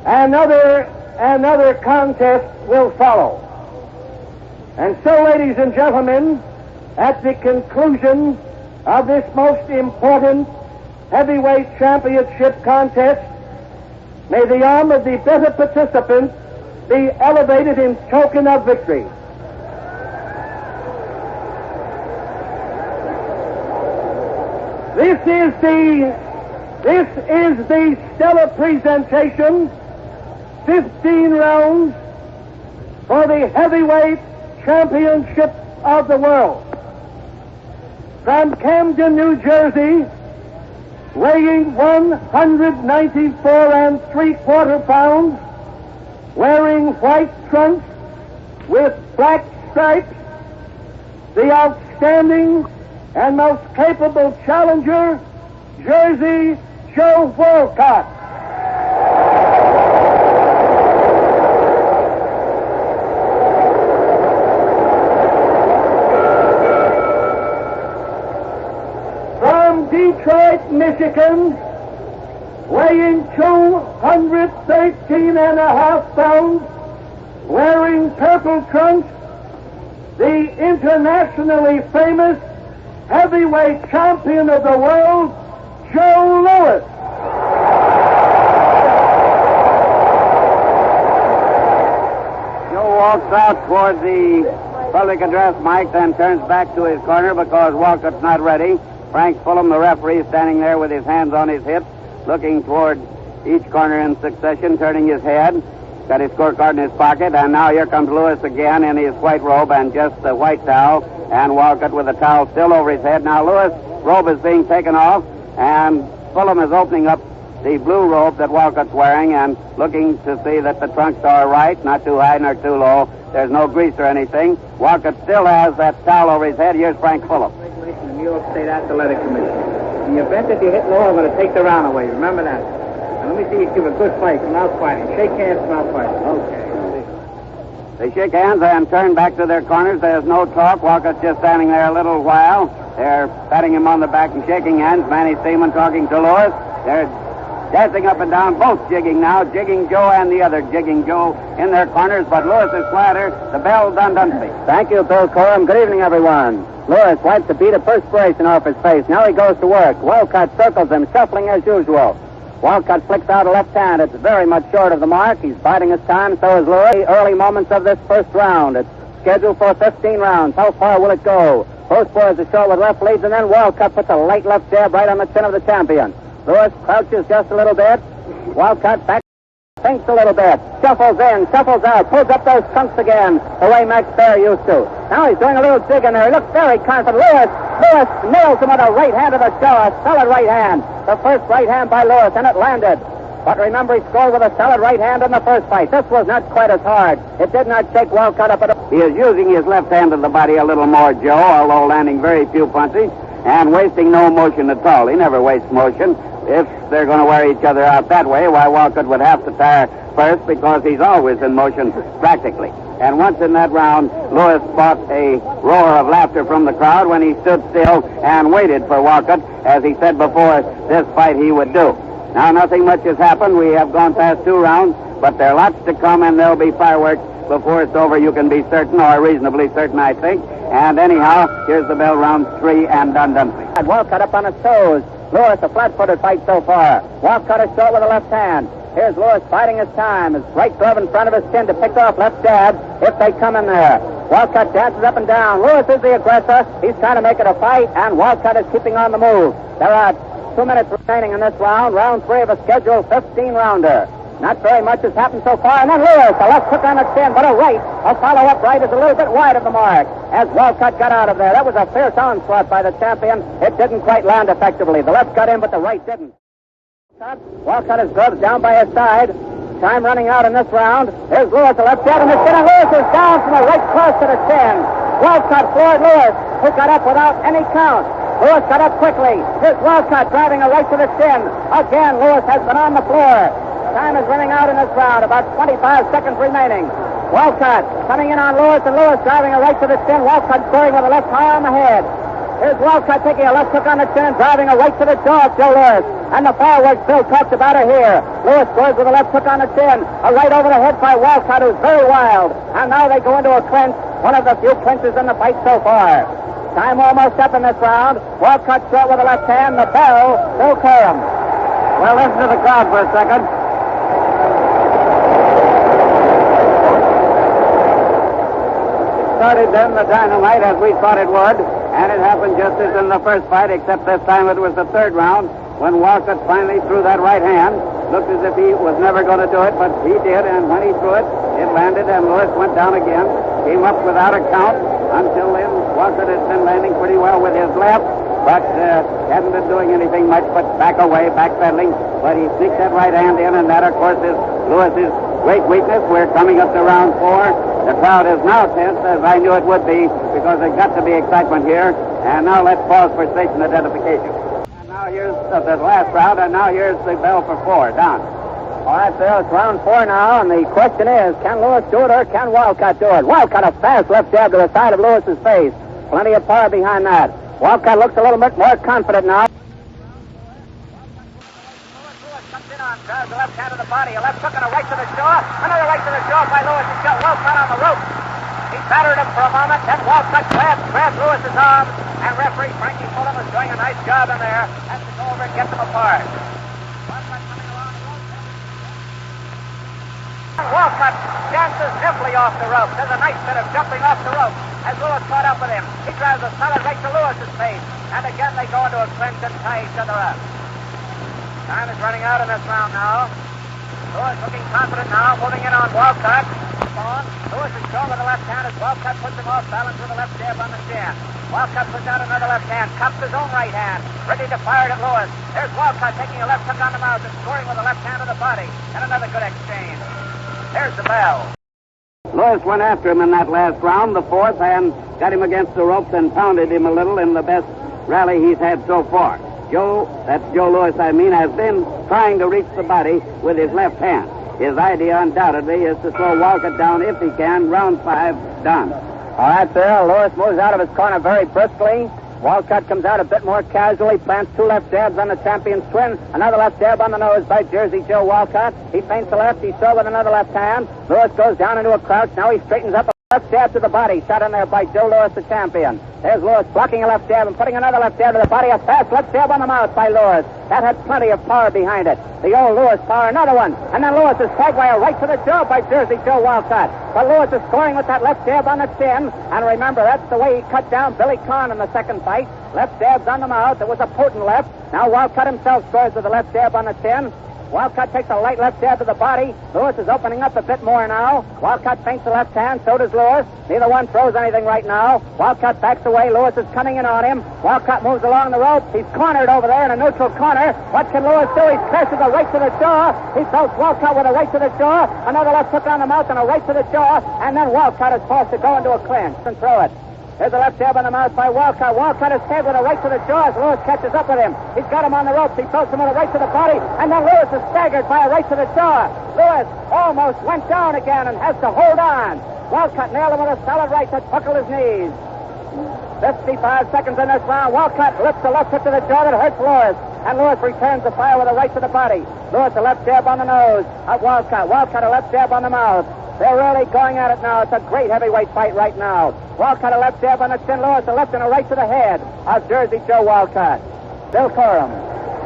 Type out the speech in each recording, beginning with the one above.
another contest will follow. And so, ladies and gentlemen, at the conclusion of this most important heavyweight championship contest, may the arm of the better participant be elevated in token of victory. This is the stellar presentation, 15 rounds for the heavyweight championship of the world. From Camden, New Jersey, weighing 194 3/4 pounds, wearing white trunks with black stripes, the outstanding and most capable challenger, Jersey Joe Walcott. From Detroit, Michigan, weighing 213.5 pounds, wearing purple trunks, the internationally famous heavyweight champion of the world, Joe Louis. Joe walks out toward the public address mic, then turns back to his corner because Walcott's not ready. Frank Fulham, the referee, standing there with his hands on his hips, looking toward each corner in succession, turning his head, got his scorecard in his pocket, and now here comes Louis again in his white robe and just the white towel, and Walcott with the towel still over his head. Now Louis' robe is being taken off, and Fulham is opening up the blue robe that Walcott's wearing and looking to see that the trunks are right, not too high nor too low. There's no grease or anything. Walcott still has that towel over his head. Here's Frank Fulham. The New York State Athletic Commission. In the event that you hit low, I'm going to take the round away. Remember that. Now, let me see you give a good fight. Come out fighting. Shake hands, come out fighting. Okay. They shake hands and turn back to their corners. There's no talk. Walcott's just standing there a little while. They're patting him on the back and shaking hands. Manny Seaman talking to Louis. They're dancing up and down, both jigging now. Jigging Joe and the other jigging Joe in their corners. But Louis is quieter. The bell done speak. Thank you, Bill Coram. Good evening, everyone. Louis wipes a bead of perspiration off his face. Now he goes to work. Walcott circles him, shuffling as usual. Walcott flicks out a left hand. It's very much short of the mark. He's biding his time, so is Louis. Early moments of this first round. It's scheduled for 15 rounds. How far will it go? Both boys are short with left leads, and then Walcott puts a light left jab right on the chin of the champion. Louis crouches just a little bit. Walcott back, thinks a little bit, shuffles in, shuffles out, pulls up those trunks again, the way Max Baer used to. Now he's doing a little jig in there. He looks very confident. Louis nails him with a right hand of the show, a solid right hand. The first right hand by Louis, and it landed. But remember, he scored with a solid right hand in the first fight. This was not quite as hard. It did not shake Walcott up at all. He is using his left hand to the body a little more, Joe, although landing very few punches and wasting no motion at all. He never wastes motion. If they're going to wear each other out that way, why, Walcott would have to tire first because he's always in motion, practically. And once in that round, Louis fought a roar of laughter from the crowd when he stood still and waited for Walcott, as he said before this fight he would do. Now, nothing much has happened. We have gone past 2 rounds, but there are lots to come, and there'll be fireworks before it's over. You can be certain, or reasonably certain, I think. And anyhow, here's the bell, round 3, and done. Walcott up on his toes. Louis, a flat-footed fight so far. Walcott is short with the left hand. Here's Louis biding his time. His right glove in front of his chin to pick off left jabs if they come in there. Walcott dances up and down. Louis is the aggressor. He's trying to make it a fight, and Walcott is keeping on the move. There are 2 minutes remaining in this round. Round 3 of a scheduled 15-rounder. Not very much has happened so far. And then Louis, a left hook on the chin, but a right. A follow-up right is a little bit wide of the mark as Walcott got out of there. That was a fierce onslaught by the champion. It didn't quite land effectively. The left got in, but the right didn't. Walcott has gloves down by his side. Time running out in this round. Here's Louis, a left jab in the chin, and Louis is down from the right close to the chin. Walcott floored Louis, who got up without any count. Louis got up quickly. Here's Walcott driving a right to the chin. Again, Louis has been on the floor. Time is running out in this round, about 25 seconds remaining. Walcott coming in on Louis, and Louis driving a right to the chin. Walcott scoring with a left high on the head. Here's Walcott taking a left hook on the chin and driving a right to the jaw of Joe Louis. And the fireworks Bill talked about are here. Lewis scores with a left hook on the chin. A right over the head by Walcott, who's very wild. And now they go into a clinch. One of the few clinches in the fight so far. Time almost up in this round. Walcott short with the left hand. The bell, Bill Corum. Well, listen to the crowd for a second. It started then, the dynamite, as we thought it would, and it happened just as in the first fight, except this time it was the third round when Walcott finally threw that right hand. Looked as if he was never going to do it, but he did, and when he threw it, it landed, and Lewis went down again. Came up without a count. Until then, Walcott has been landing pretty well with his left, but hadn't been doing anything much but back away, backpedaling. But he sneaked that right hand in, and that, of course, is Lewis's great weakness. We're coming up to round 4. The crowd is now tense, as I knew it would be, because there's got to be excitement here. And now let's pause for station identification. And now here's the last round, and now here's the bell for 4. Down. All right, Bill, it's round 4 now, and the question is, can Lewis do it or can Walcott do it? Walcott, a fast left jab to the side of Lewis's face. Plenty of power behind that. Walcott looks a little bit more confident now. Lewis comes in on, drives the left hand to the body, a left hook and a right to the jaw, another right to the jaw by Lewis. He's got Walcott on the rope. He battered him for a moment, then Walcott grabbed Lewis's arm, and referee Frankie Fulham is doing a nice job in there. Has to go over and get them apart. Walcott dances nimbly off the rope. Does a nice bit of jumping off the rope as Lewis caught up with him. He drives a solid right to Lewis's face. And again they go into a clinch and tie each other up. Time is running out in this round now. Lewis looking confident now, moving in on Walcott. Lewis is showing with the left hand as Walcott puts him off balance with a left jab on the chin. Walcott puts out another left hand, cups his own right hand, ready to fire it at Lewis. There's Walcott taking a left hook on the mouth and scoring with the left hand to the body. And another good exchange. There's the bell. Lewis went after him in that last round, the 4th, and got him against the ropes and pounded him a little in the best rally he's had so far. That's Joe Lewis, has been trying to reach the body with his left hand. His idea, undoubtedly, is to slow Walcott down if he can. Round 5, done. All right, Bill. Lewis moves out of his corner very briskly. Walcott comes out a bit more casually, plants 2 left jabs on the champion's twin, another left jab on the nose by Jersey Joe Walcott. He feints the left, he's throw with another left hand. Lewis goes down into a crouch, now he straightens up. Left jab to the body, shot in there by Joe Lewis, the champion. There's Lewis blocking a left jab and putting another left jab to the body. A fast left jab on the mouth by Lewis. That had plenty of power behind it. The old Lewis power, another one. And then Lewis is tagged by a right to the jaw by Jersey Joe Walcott. But Lewis is scoring with that left jab on the chin. And remember, that's the way he cut down Billy Conn in the second fight. Left jabs on the mouth. It was a potent left. Now Walcott himself scores with the left jab on the chin. Walcott takes a light left jab to the body. Lewis is opening up a bit more now. Walcott feints the left hand, so does Lewis. Neither one throws anything right now. Walcott backs away. Lewis is coming in on him. Walcott moves along the rope. He's cornered over there in a neutral corner. What can Lewis do? He crashes a right to the jaw. He throws Walcott with a right to the jaw. Another left hook on the mouth and a right to the jaw. And then Walcott is forced to go into a clinch and throw it. There's a left jab on the mouth by Walcott. Walcott is tagged with a right to the jaw as Lewis catches up with him. He's got him on the ropes. He throws him with a right to the body, and then Lewis is staggered by a right to the jaw. Lewis almost went down again and has to hold on. Walcott nailed him with a solid right that buckled his knees. 55 seconds in this round. Walcott lifts the left hook to the jaw that hurts Lewis. And Lewis returns the fire with a right to the body. Lewis a left jab on the nose of Walcott. Walcott a left jab on the mouth. They're really going at it now. It's a great heavyweight fight right now. Walcott a left jab on the chin. Lewis a left and a right to the head of Jersey Joe Walcott. Bill Corum.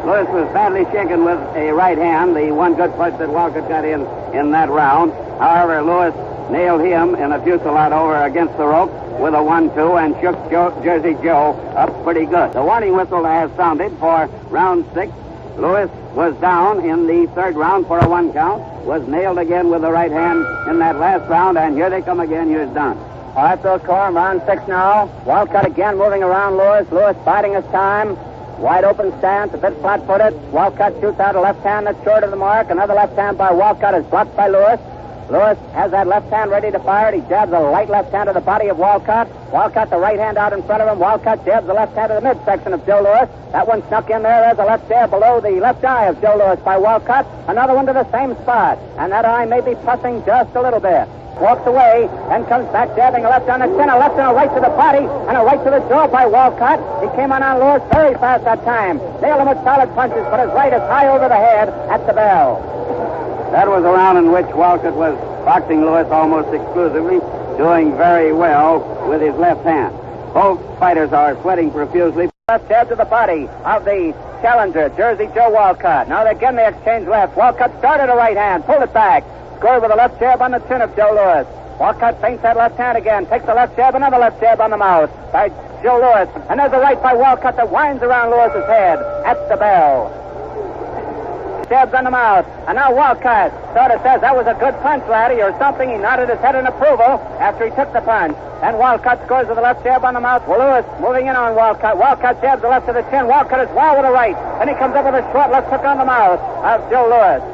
Lewis was badly shaken with a right hand, the one good punch that Walcott got in that round. However, Lewis nailed him in a fusillade over against the rope with a 1-2 and shook Jersey Joe up pretty good. The warning whistle has sounded for round 6. Lewis was down in the 3rd round for a 1 count, was nailed again with the right hand in that last round, and here they come again. Here's done. All right, Bill Corum, round 6 now. Walcott again moving around Lewis. Lewis biding his time. Wide open stance, a bit flat-footed. Walcott shoots out a left hand that's short of the mark. Another left hand by Walcott is blocked by Lewis. Lewis has that left hand ready to fire. He jabs a light left hand to the body of Walcott. Walcott the right hand out in front of him. Walcott jabs the left hand to the midsection of Joe Lewis. That one snuck in there. There's a left jab below the left eye of Joe Lewis by Walcott. Another one to the same spot. And that eye may be pussing just a little bit. walks away, and comes back jabbing a left on the chin, a left and a right to the body, and a right to the jaw by Walcott. He came on Lewis very fast that time. Nailed him with solid punches, but his right is high over the head at the bell. That was a round in which Walcott was boxing Lewis almost exclusively, doing very well with his left hand. Both fighters are sweating profusely. Left jab to the body of the challenger, Jersey Joe Walcott. Now again they exchange left. Walcott started a right hand, pulled it back, scored with a left jab on the chin of Joe Lewis. Walcott feints that left hand again, takes a left jab, another left jab on the mouth by Joe Lewis. And there's a right by Walcott that winds around Lewis's head at the bell. Jabs on the mouth. And now Walcott sort of says, that was a good punch, laddie, or something. He nodded his head in approval after he took the punch. And Walcott scores with a left jab on the mouth. Well, Lewis moving in on Walcott. Walcott jabs the left to the chin. Walcott is wild with a right. And he comes up with a short left hook on the mouth of Joe Lewis.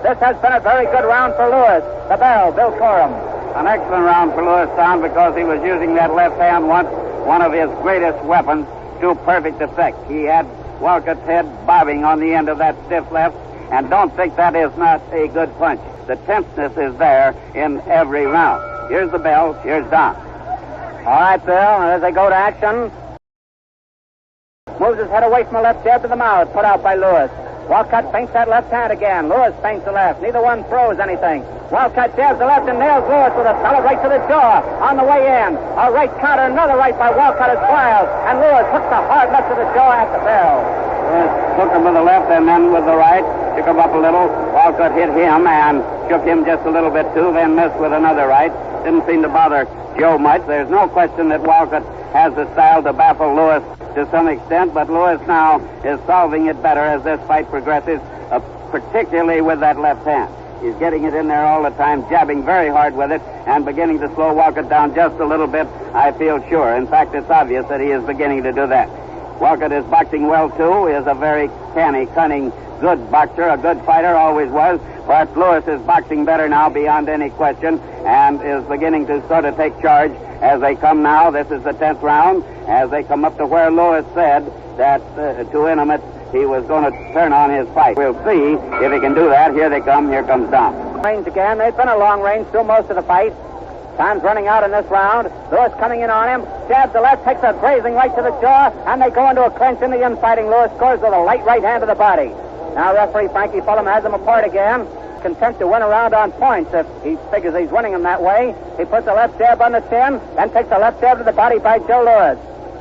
This has been a very good round for Lewis. The bell, Bill Coram. An excellent round for Lewis, Tom, because he was using that left hand once, one of his greatest weapons, to perfect effect. He had Walcott's head bobbing on the end of that stiff left, and don't think that is not a good punch. The tenseness is there in every round. Here's the bell. Here's Don. All right, Bill, and as they go to action, moves his head away from the left jab to the mouth, put out by Lewis. Walcott feints that left hand again. Lewis feints the left. Neither one throws anything. Walcott jabs the left and nails Lewis with a solid right to the jaw on the way in. A right counter, another right by Walcott is wild, and Lewis hooks a hard left to the jaw at the bell. Lewis took him with the left and then with the right. Took him up a little. Walcott hit him and shook him just a little bit too, then missed with another right. Didn't seem to bother Joe much. There's no question that Walcott has the style to baffle Lewis to some extent, but Lewis now is solving it better as this fight progresses, particularly with that left hand. He's getting it in there all the time, jabbing very hard with it, and beginning to slow Walcott down just a little bit, I feel sure. In fact, it's obvious that he is beginning to do that. Walcott is boxing well, too. He is a very canny, cunning, good boxer, a good fighter, always was. But Lewis is boxing better now beyond any question, and is beginning to sort of take charge as they come now. This is the 10th round, as they come up to where Lewis said that to Intimate he was going to turn on his fight. We'll see if he can do that. Here they come. Here comes Don. Range again. They've been a long range through most of the fight. Time's running out in this round. Lewis coming in on him. Jabs the left, takes a grazing right to the jaw, and they go into a clinch in the infighting. Lewis scores with a light right hand to the body. Now referee Frankie Fulham has them apart again. Content to win a round on points if he figures he's winning them that way. He puts a left jab on the chin, then takes a left jab to the body by Joe Lewis.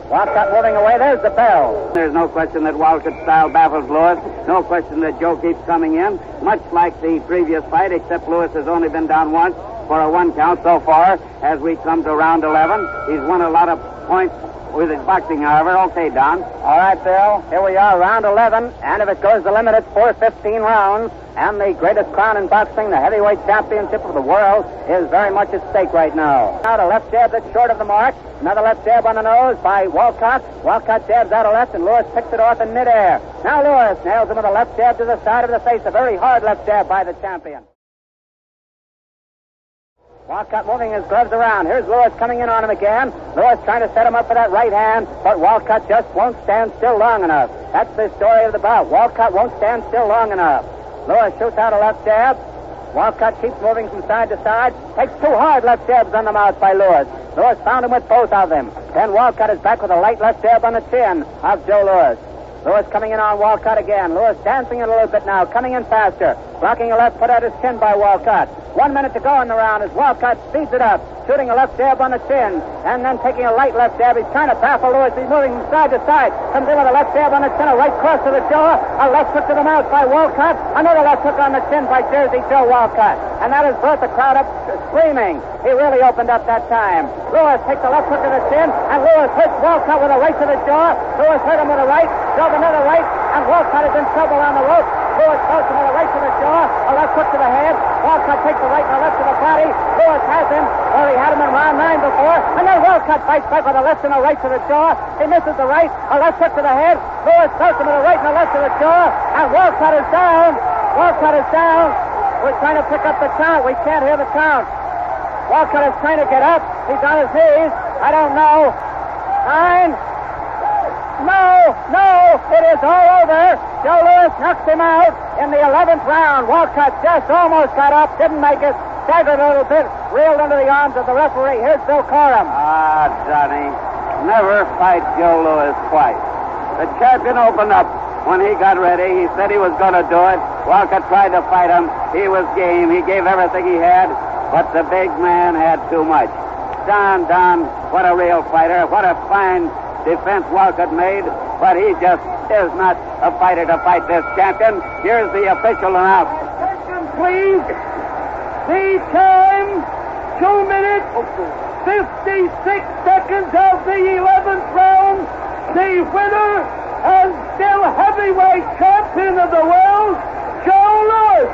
Walcott moving away. There's the bell. There's no question that Walcott's style baffles Lewis. No question that Joe keeps coming in, much like the previous fight, except Lewis has only been down once for a one count so far as we come to round 11. He's won a lot of points with his boxing, however. Okay, Don. All right, Bill. Here we are, round 11, and if it goes the limit, it's 4-15 rounds, and the greatest crown in boxing, the heavyweight championship of the world, is very much at stake right now. Now a left jab that's short of the mark, another left jab on the nose by Walcott. Walcott jabs out a left, and Lewis picks it off in midair. Now Lewis nails him with a left jab to the side of the face, a very hard left jab by the champion. Walcott moving his gloves around. Here's Lewis coming in on him again. Lewis trying to set him up for that right hand, but Walcott just won't stand still long enough. That's the story of the bout. Walcott won't stand still long enough. Lewis shoots out a left jab. Walcott keeps moving from side to side. Takes two hard left jabs on the mouth by Lewis. Lewis found him with both of them. Then Walcott is back with a light left jab on the chin of Joe Lewis. Lewis coming in on Walcott again. Lewis dancing a little bit now, coming in faster. Blocking a left put at his chin by Walcott. 1 minute to go in the round as Walcott speeds it up, shooting a left jab on the chin, and then taking a light left jab. He's trying to baffle Lewis. He's moving from side to side. Comes in with a left jab on the chin, a right cross to the jaw, a left hook to the mouth by Walcott, another left hook on the chin by Jersey Joe Walcott. And that has brought the crowd up screaming. He really opened up that time. Lewis takes a left hook to the chin, and Lewis hits Walcott with a right to the jaw. Lewis hit him with a right, drove another right, and Walcott is in trouble on the rope. Lewis throws him with a right to the jaw, a left hook to the head. Walcott takes a right and a left to the body. Lewis has him, well, he had him in round 9 before, and then Walcott fights back with a left and a right to the jaw. He misses the right, a left hook to the head. Lewis throws him with a right and a left to the jaw, and Walcott is down. Walcott is down. We're trying to pick up the count. We can't hear the count. Walcott is trying to get up. He's on his knees. I don't know. 9. No, it is all over. Joe Lewis knocks him out in the 11th round. Walcott just almost got up, didn't make it. staggered a little bit, reeled into the arms of the referee. Here's Bill Coram. Ah, Johnny, never fight Joe Louis twice. The champion opened up when he got ready. He said he was going to do it. Walcott tried to fight him. He was game. He gave everything he had, but the big man had too much. Don, what a real fighter. What a fine defense Walcott made, but he just is not a fighter to fight this champion. Here's the official announcement. Attention, please. The time, 2 minutes, 56 seconds of the 11th round. The winner and still heavyweight champion of the world, Joe Louis.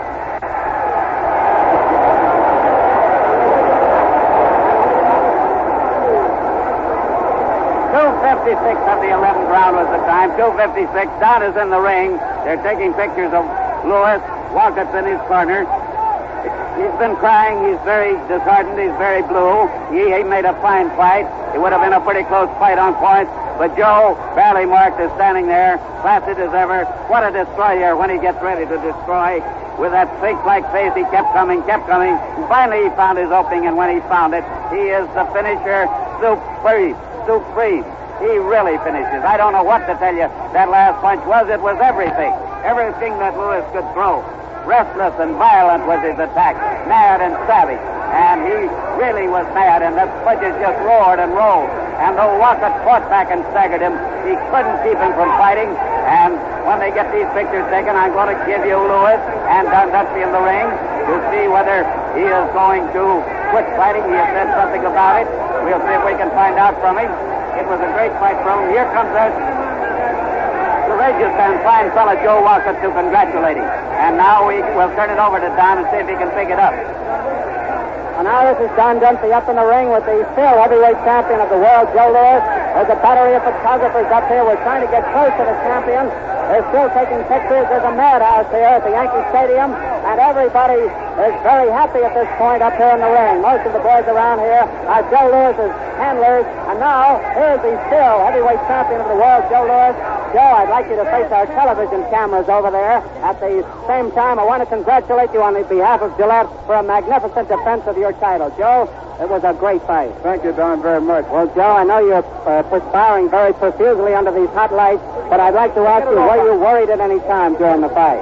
2:56 of the 11th round was the time. 2:56. Don is in the ring. They're taking pictures of Louis. Walcott's in his corner. He's been crying. He's very disheartened. He's very blue. He made a fine fight. It would have been a pretty close fight on points. But Joe Barrymark is standing there, placid as ever. What a destroyer when he gets ready to destroy. With that sphinx-like face, he kept coming. And finally, he found his opening, and when he found it, he is the finisher supreme. He really finishes. I don't know what to tell you that last punch was. It was everything. Everything that Louis could throw. Restless and violent was his attack. Mad and savage. And he really was mad, and the punches just roared and rolled. And though Walcott fought back and staggered him, he couldn't keep him from fighting. And when they get these pictures taken, I'm going to give you Louis and Don Dutchy in the ring to see whether he is going to quit fighting. He has said something about it. We'll see if we can find out from him. It was a great fight for him. Here comes our courageous and fine fellow Joe Walcott to congratulate him. And now we will turn it over to Don and see if he can pick it up. And now this is Don Dunphy up in the ring with the still heavyweight champion of the world, Joe Louis. There's a battery of photographers up here. We're trying to get close to the champion. They're still taking pictures. There's a madhouse here at the Yankee Stadium, and everybody is very happy at this point up here in the ring. Most of the boys around here are Joe Louis's handlers, and now here's the still heavyweight champion of the world, Joe Louis. Joe, I'd like you to face our television cameras over there. At the same time, I want to congratulate you on the behalf of Gillette for a magnificent defense of your title. Joe, it was a great fight. Thank you, Don, very much. Well, Joe, I know you're perspiring very profusely under these hot lights, but I'd like to ask you, were you worried at any time during the fight?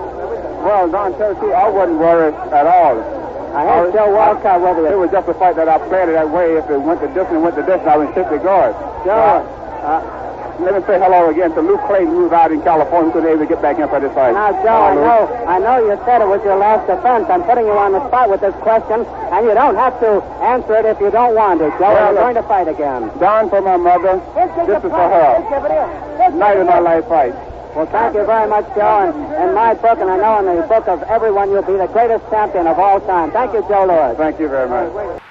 Well, Don, tell you, I wasn't worried at all. I had Joe Walcott with you. It was just a fight that I played it that way. If it went the distance, I would sit the guard. Joe, let me say hello again to Luke Clayton, who's out in California, who couldn't able to get back in for this fight. Now, Joe, I know you said it was your last defense. I'm putting you on the spot with this question, and you don't have to answer it if you don't want to. Joe, you're going to fight again. Don, for my mother, this is for her. Night of my life fight. Well, thank you very much, Joe. And in my book, and I know in the book of everyone, you'll be the greatest champion of all time. Thank you, Joe Louis. Thank you very much.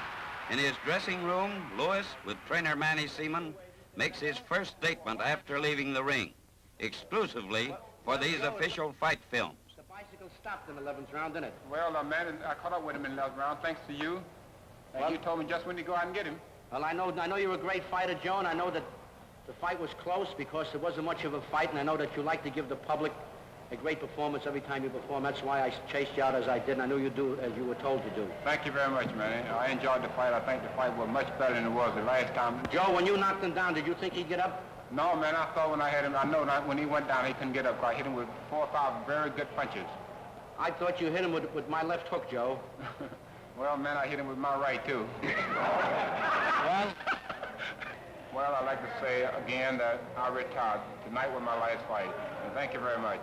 In his dressing room, Louis, with trainer Manny Seaman, makes his first statement after leaving the ring, exclusively for these official fight films. The bicycle stopped in the 11th round, didn't it? Well, man, I caught up with him in the 11th round, thanks to you. And you told me just when to go out and get him. Well, I know you're a great fighter, Joe, and I know that the fight was close because there wasn't much of a fight, and I know that you like to give the public a great performance every time you perform. That's why I chased you out as I did, and I knew you'd do as you were told to do. Thank you very much, man. I enjoyed the fight. I think the fight was much better than it was the last time. Joe, when you knocked him down, did you think he'd get up? No, man, I thought when I had him, I know when he went down, he couldn't get up. I hit him with 4 or 5 very good punches. I thought you hit him with my left hook, Joe. Well, man, I hit him with my right, too. Well, I'd like to say again that I retired. Tonight was my last fight. And thank you very much.